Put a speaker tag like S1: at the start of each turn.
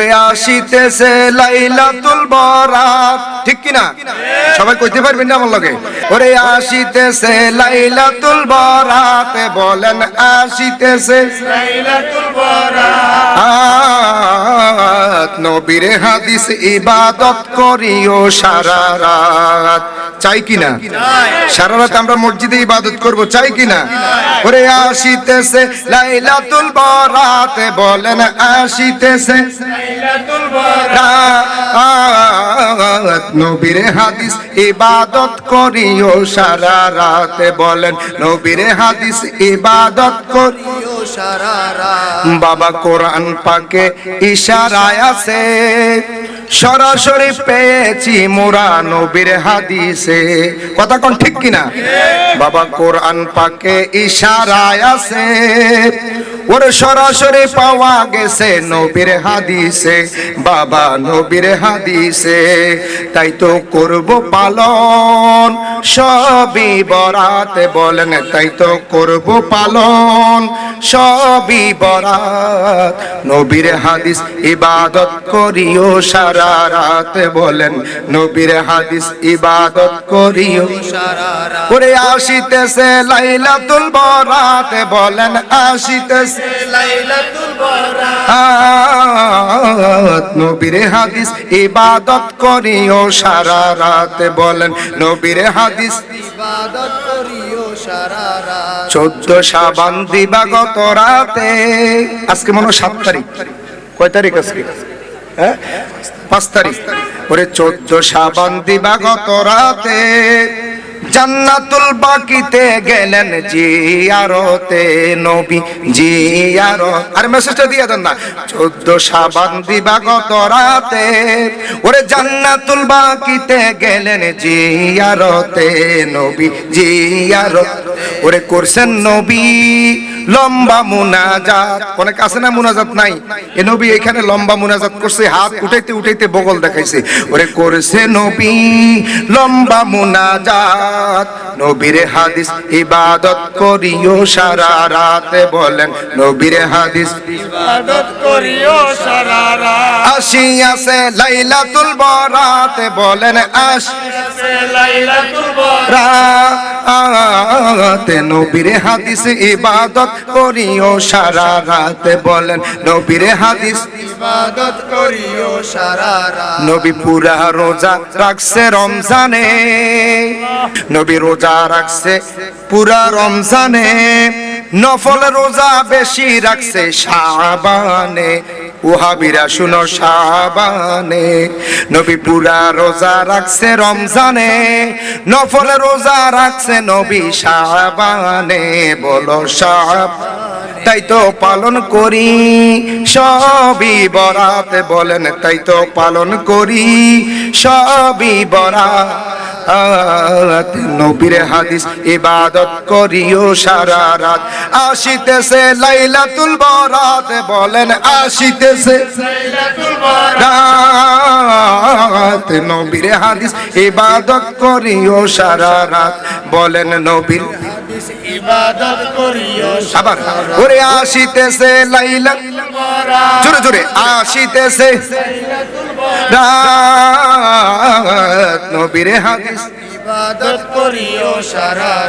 S1: ওরে আসিতেছে লাইলাতুল বরাত, ঠিক কি না? সবাই কইতে পারবেন না আমার লগে? ওরে আসিতেছে লাইলাতুল বরাত, বলেন আসিতেছে
S2: লাইলাতুল বরাত।
S1: নবীর হাদিস ইবাদত করিও সারা রাত, চাই কিনা? সারা রাত আমরা মসজিদে ইবাদত করব, চাই কিনা? ওরে আসিতেছে লাইলাতুল বরাত, বলেন আসিতেছে
S2: লাইলাতুল বরাত।
S1: নবীর হাদিস ইবাদত করিও সারা রাত, বলেন নবীর হাদিস ইবাদত করিও
S2: সারা রাত।
S1: বাবা কোরআন পাকে ইশারায় আছে, সরাসরি পেয়েছি মোরা নবীর হাদিসে, কথা কোন ঠিক কিনা? বাবা কোরআন পাকে ইশারায় আছে, ওর সরাসরি পাওয়া গেছে নবীর হাদিসে, বাবা নবীর হাদিসে। তাই তো করব পালন সবই বরাত, বলেন তাই তো করব পালন সবই বরাত। নবীর হাদিস ইবাদত করিও সারা রাত, বলেন নবীর হাদিস ইবাদত করিও
S2: সারা রাত।
S1: ওরে আসিতেছে লাইলাতুল বরাত, বলেন আসিতেছে
S2: লাইলাতুল বরাত।
S1: নবীর হাদিস ইবাদত করিও সারা রাত, বলেন নবীর হাদিস
S2: ইবাদত করিও সারা রাত।
S1: 14 শাবান দিবাগত রাতে, আজকে মনে হয় 7 তারিখ, কয় তারিখ আজকে? 5 তারিখ। ওরে 14 শাবান দিবাগত রাতে জান্নাতুল বাকিতে গেলেন জিয়ারতে, নবী জিয়ারত। আর মেসেজটা দিয়ে দেন না, 14 শাবান দিবাগত রাতে ওরে জান্নাতুল বাকিতে গেলেন জিয়ারতে, নবী জিয়ারত। ওরে করছেন নবী লম্বা মুনাজাত, অনেক আছে না মুনাজাত নাই, এ নবী এখানে লম্বা মুনাজাত করছে, হাত উঠাইতে উঠাইতে বগল দেখাইছে। ওরে করছে নবী লম্বা মুনাজাত, নবীর হাদিস ইবাদত করিও সারা রাত, বলেন নবীর হাদিস
S2: ইবাদত করিও সারা রাত।
S1: আসিয়াছে লাইলাতুল বরাত, বলেন
S2: আসিয়াছে লাইলাতুল বরাত।
S1: রাত নবীর হাদিস ইবাদত করিও সারা রাত, বলেন নবীর হাদিস
S2: ইবাদত করিও সারা রাত।
S1: নবী পুরা রোজা রাখছে রমজানে, নবী রোজা রাখছে পুরা রমজানে, নফল রোজা বেশি রাখছে শাবানে, ওহাবিরা শুনো শাবানে। নবী পুরা রোজা রাখছে রমজানে, নফল রোজা রাখছে নবী শাবানে, বলো শাবানে। তাই তো পালন করি সবই বরাত, বলেন তাই তো পালন করি সবই বরাত। নবীর হাদিস ইবাদত করিও সারা রাত, আসিতেছে লাইলাতুল বরাত, বলেন আসিতেছে
S2: লাইলাতুল বরাত।
S1: রাত। নবীর হাদিস ইবাদত করিও সারা রাত, বলেন নবীর
S2: হাদিস ইবাদত করিও
S1: আবার
S2: সারা রাত।
S1: ওরে আসিতেছে লাইলাতুল
S2: বরাত।
S1: জোরে জোরে আসিতেছে
S2: লাইলাতুল বরাত।
S1: রাত, নবীর হাদিস
S2: ইবাদত করিও সারা